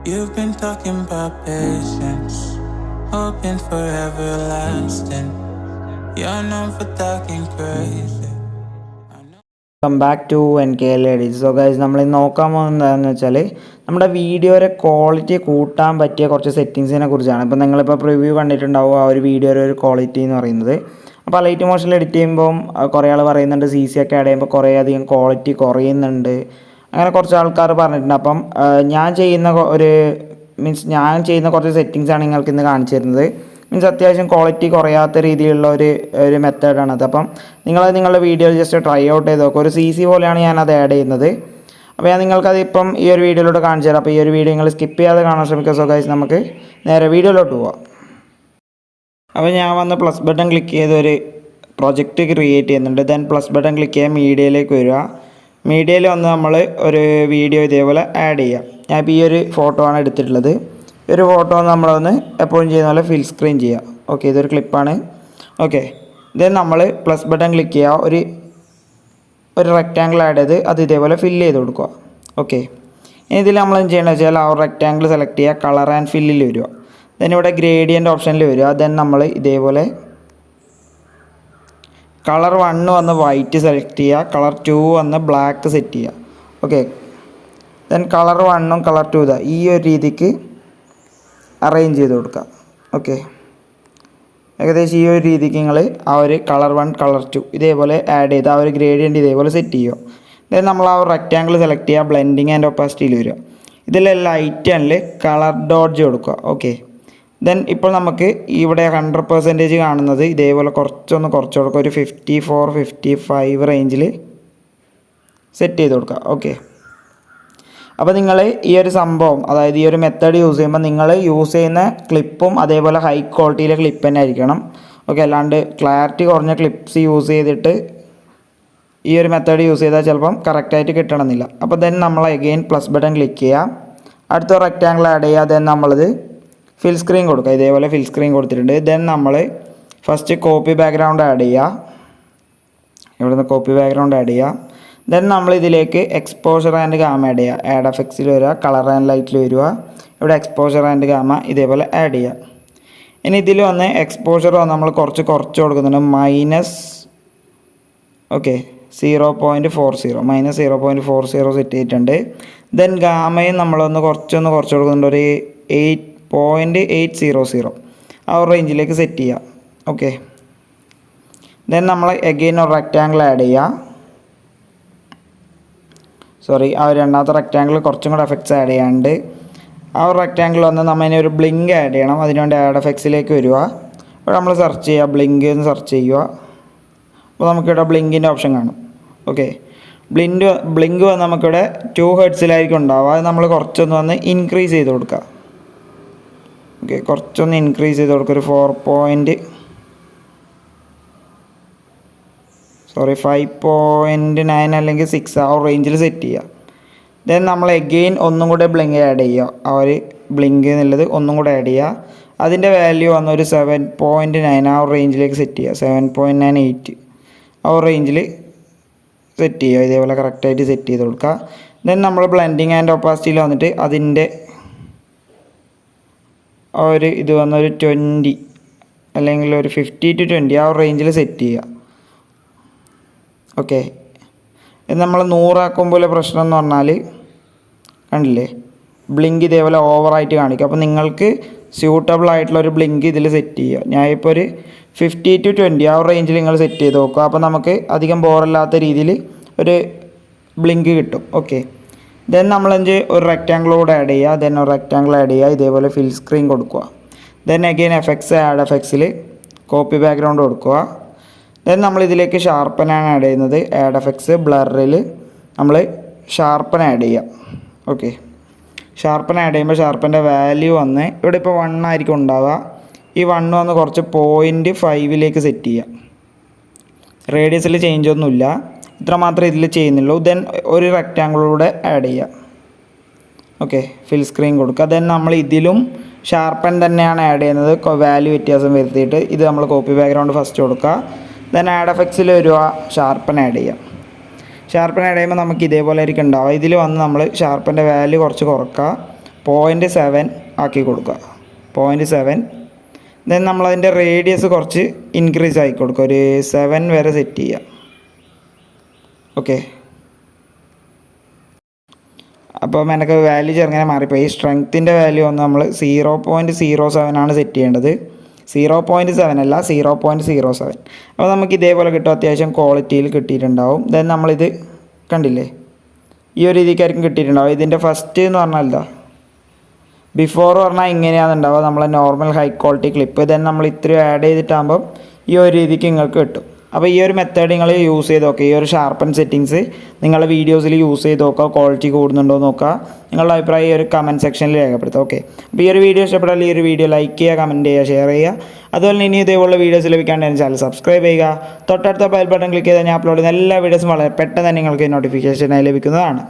You've been talking about patience, hoping for everlasting. You're known for talking crazy. Welcome back to NKL EDITS. So guys, നമ്മൾ ഇന്ന് നോക്കാൻ പോകുന്നത് എന്താണെന്ന് വെച്ചാൽ നമ്മുടെ വീഡിയോയുടെ ക്വാളിറ്റി കൂട്ടാൻ പറ്റിയ കുറച്ച് സെറ്റിങ്സിനെ കുറിച്ചാണ്. ഇപ്പോൾ നിങ്ങളിപ്പോൾ പ്രിവ്യൂ കണ്ടിട്ടുണ്ടാവും ആ ഒരു വീഡിയോയുടെ ഒരു ക്വാളിറ്റി എന്ന് പറയുന്നത്. അപ്പോൾ ലൈറ്റ് മോഷനിൽ എഡിറ്റ് ചെയ്യുമ്പം കുറേ ആൾ പറയുന്നുണ്ട് CC ഒക്കെ ആഡ് ചെയ്യുമ്പോൾ കുറേ അധികം ക്വാളിറ്റി കുറയുന്നുണ്ട്, അങ്ങനെ കുറച്ച് ആൾക്കാർ പറഞ്ഞിട്ടുണ്ട്. അപ്പം ഞാൻ ചെയ്യുന്ന കുറച്ച് സെറ്റിങ്സാണ് നിങ്ങൾക്ക് ഇന്ന് കാണിച്ചു തരുന്നത്. മീൻസ് അത്യാവശ്യം ക്വാളിറ്റി കുറയാത്ത രീതിയിലുള്ള ഒരു മെത്തേഡാണത്. അപ്പം നിങ്ങളുടെ വീഡിയോയിൽ ജസ്റ്റ് ട്രൈ ഔട്ട് ചെയ്ത് നോക്കുക. ഒരു CC പോലെയാണ് ഞാനത് ആഡ് ചെയ്യുന്നത്. അപ്പോൾ ഞാൻ നിങ്ങൾക്കത് ഇപ്പം ഈ ഒരു വീഡിയോയിലൂടെ കാണിച്ചു തരാം. അപ്പോൾ ഈ ഒരു വീഡിയോ നിങ്ങൾ സ്കിപ്പ് ചെയ്യാതെ കാണാൻ ശ്രമിക്കുക. സോ ഗൈസ്, നമുക്ക് നേരെ വീഡിയോയിലോട്ട് പോവാം. അപ്പോൾ ഞാൻ വന്ന് പ്ലസ് ബട്ടൺ ക്ലിക്ക് ചെയ്ത് ഒരു പ്രൊജക്റ്റ് ക്രിയേറ്റ് ചെയ്യുന്നുണ്ട്. ദെൻ പ്ലസ് ബട്ടൺ ക്ലിക്ക് ചെയ്യാൻ മീഡിയയിലേക്ക് വരിക. മീഡിയയിൽ വന്ന് നമ്മൾ ഒരു വീഡിയോ ഇതേപോലെ ആഡ് ചെയ്യാം. ഞാൻ ഇപ്പോൾ ഈ ഒരു ഫോട്ടോ ആണ് എടുത്തിട്ടുള്ളത്. ഈ ഒരു ഫോട്ടോ നമ്മളൊന്ന് എപ്പോഴും ചെയ്യുന്ന പോലെ ഫിൽ സ്ക്രീൻ ചെയ്യുക. ഓക്കെ, ഇതൊരു ക്ലിപ്പാണ്. ഓക്കെ, ദെൻ നമ്മൾ പ്ലസ് ബട്ടൺ ക്ലിക്ക് ചെയ്യുക. ഒരു റെക്റ്റാങ്കിൾ ആഡ് ചെയ്ത് അത് ഇതേപോലെ ഫില്ല് ചെയ്ത് കൊടുക്കുക. ഓക്കെ, ഇനി ഇതിൽ നമ്മൾ എന്ത് ചെയ്യണമെന്ന് വെച്ചാൽ ആ ഒരു റെക്റ്റാങ്കിൾ സെലക്ട് ചെയ്യുക, കളർ ആൻഡ് ഫില്ലിൽ വരിക. ദെൻ ഇവിടെ ഗ്രേഡിയൻ്റ് ഓപ്ഷനിൽ വരിക. ദെൻ നമ്മൾ ഇതേപോലെ കളർ 1 വന്ന് വൈറ്റ് സെലക്ട് ചെയ്യുക, കളർ 2 വന്ന് ബ്ലാക്ക് സെറ്റ് ചെയ്യുക. ഓക്കെ, ദെൻ കളർ 1ഉം കളർ 2 ഇതാ ഈ ഒരു രീതിക്ക് അറേഞ്ച് ചെയ്ത് കൊടുക്കുക. ഓക്കെ, ഏകദേശം ഈ ഒരു രീതിക്ക് നിങ്ങൾ ആ ഒരു കളർ 1 കളർ 2 ഇതേപോലെ ആഡ് ചെയ്ത് ആ ഒരു ഗ്രേഡിയൻ്റ് ഇതേപോലെ സെറ്റ് ചെയ്യുക. ദെൻ നമ്മൾ ആ ഒരു റെക്റ്റാങ്കിൾ സെലക്ട് ചെയ്യുക, ബ്ലെൻഡിങ് ആൻഡ് ഒപ്പാസിറ്റിയിൽ വരിക. ഇതിൽ ലൈറ്റ് ആൻഡിൽ കളർ ഡോഡ്ജ് കൊടുക്കുക. ഓക്കെ, ദെൻ ഇപ്പോൾ നമുക്ക് ഇവിടെ 100% കാണുന്നത് ഇതേപോലെ കുറച്ച് കൊടുക്കുക. ഒരു 54 55 റേഞ്ചിൽ സെറ്റ് ചെയ്ത് കൊടുക്കുക. ഓക്കെ, അപ്പോൾ നിങ്ങൾ ഈ ഒരു സംഭവം, അതായത് ഈ ഒരു മെത്തേഡ് യൂസ് ചെയ്യുമ്പോൾ നിങ്ങൾ യൂസ് ചെയ്യുന്ന ക്ലിപ്പും അതേപോലെ ഹൈ ക്വാളിറ്റിയിലെ ക്ലിപ്പ് തന്നെ ആയിരിക്കണം. ഓക്കെ, അല്ലാണ്ട് ക്ലാരിറ്റി കുറഞ്ഞ ക്ലിപ്സ് യൂസ് ചെയ്തിട്ട് ഈ ഒരു മെത്തേഡ് യൂസ് ചെയ്താൽ ചിലപ്പം കറക്റ്റായിട്ട് കിട്ടണമെന്നില്ല. അപ്പോൾ ദെൻ നമ്മൾ അഗെയിൻ പ്ലസ് ബട്ടൺ ക്ലിക്ക് ചെയ്യുക, അടുത്ത റെക്റ്റാങ്കിൾ ആഡ് ചെയ്യുക. ദെൻ നമ്മളിത് ഫിൽ സ്ക്രീൻ കൊടുക്കുക. ഇതേപോലെ ഫിൽ സ്ക്രീൻ കൊടുത്തിട്ടുണ്ട്. ദെൻ നമ്മൾ ഫസ്റ്റ് കോപ്പി ബാക്ക്ഗ്രൗണ്ട് ആഡ് ചെയ്യുക. ഇവിടുന്ന് കോപ്പി ബാക്ക്ഗ്രൗണ്ട് ആഡ് ചെയ്യുക. ദെൻ നമ്മൾ ഇതിലേക്ക് എക്സ്പോഷർ ആൻഡ് ഗാമ ആഡ് ചെയ്യുക. ആഡ് എഫക്ട്സിൽ വരിക, കളർ ആൻഡ് ലൈറ്റിൽ വരിക. ഇവിടെ എക്സ്പോഷർ ആൻഡ് ഗാമ ഇതേപോലെ ആഡ് ചെയ്യുക. ഇനി ഇതിൽ വന്ന് എക്സ്പോഷർ വന്ന് നമ്മൾ കുറച്ച് കൊടുക്കുന്നുണ്ട്. -0.40 സെറ്റ് ചെയ്തിട്ടുണ്ട്. ദെൻ ഗാമയും നമ്മളൊന്ന് കുറച്ച് കൊടുക്കുന്നുണ്ട്. ഒരു 8.800 ആ ഒരു റേഞ്ചിലേക്ക് സെറ്റ് ചെയ്യുക. ഓക്കെ, ദെൻ നമ്മൾ എഗെയിൻ ഒരു റെക്റ്റാങ്കിൾ ആഡ് ചെയ്യുക. ആ ഒരു രണ്ടാമത്തെ റെക്റ്റാങ്കിൾ കുറച്ചും കൂടെ എഫക്ട്സ് ആഡ് ചെയ്യാണ്ട് ആ ഒരു റെക്റ്റാങ്കിൾ വന്ന് നമ്മളിനെ ഒരു ബ്ലിങ്ക് ആഡ് ചെയ്യണം. അതിനുവേണ്ടി ആഡ് എഫക്ട്സിലേക്ക് വരിക. ഇവിടെ നമ്മൾ സെർച്ച് ചെയ്യുക, ബ്ലിങ്ക് എന്ന് സെർച്ച് ചെയ്യുക. അപ്പോൾ നമുക്കിവിടെ ബ്ലിങ്കിൻ്റെ ഓപ്ഷൻ കാണും. ഓക്കെ, ബ്ലിങ്ക് വന്ന് നമുക്കിവിടെ 2 ഹെർട്സിലായിരിക്കും ഉണ്ടാവുക. അത് നമ്മൾ കുറച്ചൊന്ന് വന്ന് ഇൻക്രീസ് ചെയ്ത് കൊടുക്കുക. ഓക്കെ, കുറച്ചൊന്ന് ഇൻക്രീസ് ചെയ്ത് കൊടുക്കുക. ഒരു 5.9 അല്ലെങ്കിൽ 6 ആ റേഞ്ചിൽ സെറ്റ് ചെയ്യുക. ദെൻ നമ്മൾ എഗെയിൻ ഒന്നും കൂടെ ബ്ലിങ്ക് ആഡ് ചെയ്യുക. ആ ഒരു ബ്ലിങ്ക് എന്നുള്ളത് ഒന്നും കൂടെ ആഡ് ചെയ്യുക. അതിൻ്റെ വാല്യൂ വന്ന് ഒരു 7.9 ആ റേഞ്ചിലേക്ക് സെറ്റ് ചെയ്യുക. 7.98 ആ റേഞ്ചിൽ സെറ്റ് ചെയ്യുക. ഇതേപോലെ കറക്റ്റായിട്ട് സെറ്റ് ചെയ്ത് കൊടുക്കുക. ദെൻ നമ്മൾ ബ്ലെൻഡിങ് ആൻഡ് ഒപ്പാസിറ്റിയിൽ വന്നിട്ട് അതിൻ്റെ ഇത് വന്നൊരു 20 അല്ലെങ്കിൽ ഒരു 50 to 20 ആ റേഞ്ചിൽ സെറ്റ് ചെയ്യുക. ഓക്കെ, ഇത് നമ്മൾ 100 ആക്കുമ്പോൾ പ്രശ്നം എന്ന് പറഞ്ഞാൽ കണ്ടില്ലേ, ബ്ലിങ്ക് ഇതേപോലെ ഓവറായിട്ട് കാണിക്കും. അപ്പോൾ നിങ്ങൾക്ക് സ്യൂട്ടബിൾ ആയിട്ടുള്ളൊരു ബ്ലിങ്ക് ഇതിൽ സെറ്റ് ചെയ്യുക. ഞാനിപ്പോൾ ഒരു 50 to 20 ആ റേഞ്ചിൽ നിങ്ങൾ സെറ്റ് ചെയ്ത് നോക്കുക. അപ്പോൾ നമുക്ക് അധികം ബോറില്ലാത്ത രീതിയിൽ ഒരു ബ്ലിങ്ക് കിട്ടും. ഓക്കെ, ദെൻ നമ്മൾ ഒരു റെക്റ്റാങ്കിൾ കൂടെ ആഡ് ചെയ്യുക. ദെൻ ഒരു റെക്റ്റാങ്കിൾ ആഡ് ചെയ്യുക, ഇതേപോലെ ഫിൽ സ്ക്രീൻ കൊടുക്കുക. ദെൻ അഗെയിൻ ആഡ് എഫക്ട്സിൽ കോപ്പി ബാക്ക്ഗ്രൗണ്ട് കൊടുക്കുക. ദെൻ നമ്മളിതിലേക്ക് ഷാർപ്പനാണ് ആഡ് ചെയ്യുന്നത്. ആഡ് എഫക്ട്സ് ബ്ലറിൽ നമ്മൾ ഷാർപ്പൻ ആഡ് ചെയ്യുക. ഓക്കെ, ഷാർപ്പൻ ആഡ് ചെയ്യുമ്പോൾ ഷാർപ്പൻ്റെ വാല്യൂ വന്ന് ഇവിടെ ഇപ്പോൾ 1 ആയിരിക്കും ഉണ്ടാവുക. ഈ 1 വന്ന് കുറച്ച് 0.5ലേക്ക് സെറ്റ് ചെയ്യുക. റേഡിയസിൽ ചേഞ്ച് ഒന്നുമില്ല, ഇത്ര മാത്രമേ ഇതിൽ ചെയ്യുന്നുള്ളൂ. ദെൻ ഒരു റെക്റ്റാങ്കിളൂടെ ആഡ് ചെയ്യുക. ഓക്കെ, ഫിൽ സ്ക്രീൻ കൊടുക്കുക. ദെൻ നമ്മൾ ഇതിലും ഷാർപ്പൻ തന്നെയാണ് ആഡ് ചെയ്യുന്നത്, വാല്യൂ വ്യത്യാസം വരുത്തിയിട്ട്. ഇത് നമ്മൾ കോപ്പി ബാക്ക്ഗ്രൗണ്ട് ഫസ്റ്റ് കൊടുക്കുക. ദെൻ ആഡ് എഫക്ട്സിൽ വരിക, ഷാർപ്പൻ ആഡ് ചെയ്യുക. ഷാർപ്പൻ ആഡ് ചെയ്യുമ്പോൾ നമുക്ക് ഇതേപോലെ ആയിരിക്കും ഉണ്ടാവുക. ഇതിൽ വന്ന് നമ്മൾ ഷാർപ്പൻ്റെ വാല്യൂ കുറച്ച് കുറക്കുക. 0.7 ആക്കി കൊടുക്കുക. 0.7. ദെൻ നമ്മളതിൻ്റെ റേഡിയസ് കുറച്ച് ഇൻക്രീസ് ആക്കി കൊടുക്കുക. ഒരു 7 വരെ സെറ്റ് ചെയ്യുക. ഓക്കെ, അപ്പം എനിക്ക് വാല്യൂ ചെറുങ്ങനെ മാറിപ്പോയി. ഈ സ്ട്രെങ്ത്തിൻ്റെ വാല്യൂ ഒന്ന് നമ്മൾ 0.07 ആണ് സെറ്റ് ചെയ്യേണ്ടത്. 0.7 അല്ല, 0.07. അപ്പോൾ നമുക്ക് ഇതേപോലെ കിട്ടും. അത്യാവശ്യം ക്വാളിറ്റിയിൽ കിട്ടിയിട്ടുണ്ടാവും. ദെൻ നമ്മളിത് കണ്ടില്ലേ, ഈ ഒരു രീതിക്കായിരിക്കും കിട്ടിയിട്ടുണ്ടാവും. ഇതിൻ്റെ ഫസ്റ്റ് എന്ന് പറഞ്ഞാൽ എന്താ, ബിഫോർ പറഞ്ഞാൽ ഇങ്ങനെയാണെന്നുണ്ടാവുക, നമ്മളെ normal high quality clip. Then നമ്മൾ ഇത്രയും ആഡ് ചെയ്തിട്ടാകുമ്പം ഈ ഒരു രീതിക്ക് നിങ്ങൾക്ക് കിട്ടും. അപ്പോൾ ഈ ഒരു മെത്തേഡ് നിങ്ങൾ യൂസ് ചെയ്ത് നോക്കുക. ഈ ഒരു ഷാർപ്പൻ സെറ്റിങ്സ് നിങ്ങളുടെ വീഡിയോസിൽ യൂസ് ചെയ്ത് നോക്കുക. ക്വാളിറ്റി കൂടുന്നുണ്ടോ എന്ന് നോക്കുക. നിങ്ങളുടെ അഭിപ്രായം ഈ ഒരു കമൻറ്റ് സെക്ഷനിൽ രേഖപ്പെടുത്തുക. ഓക്കെ, അപ്പോൾ ഈ ഒരു വീഡിയോ ഇഷ്ടപ്പെട്ടാൽ ഈ ഒരു വീഡിയോ ലൈക്ക് ചെയ്യുക, കമൻറ്റ് ചെയ്യുക, ഷെയർ ചെയ്യുക. അതുപോലെ ഇനി ഇതേപോലുള്ള വീഡിയോസ് ലഭിക്കാണ്ട് ചാനൽ സബ്സ്ക്രൈബ് ചെയ്യുക. തൊട്ടടുത്ത ബെൽ ബട്ടൺ ക്ലിക്ക് ചെയ്താൽ ഞാൻ അപ്ലോഡ് ചെയ്യുന്ന എല്ലാ വീഡിയോസും വളരെ പെട്ടെന്ന് തന്നെ നിങ്ങൾക്ക് നോട്ടിഫിക്കേഷനായി ലഭിക്കുന്നതാണ്.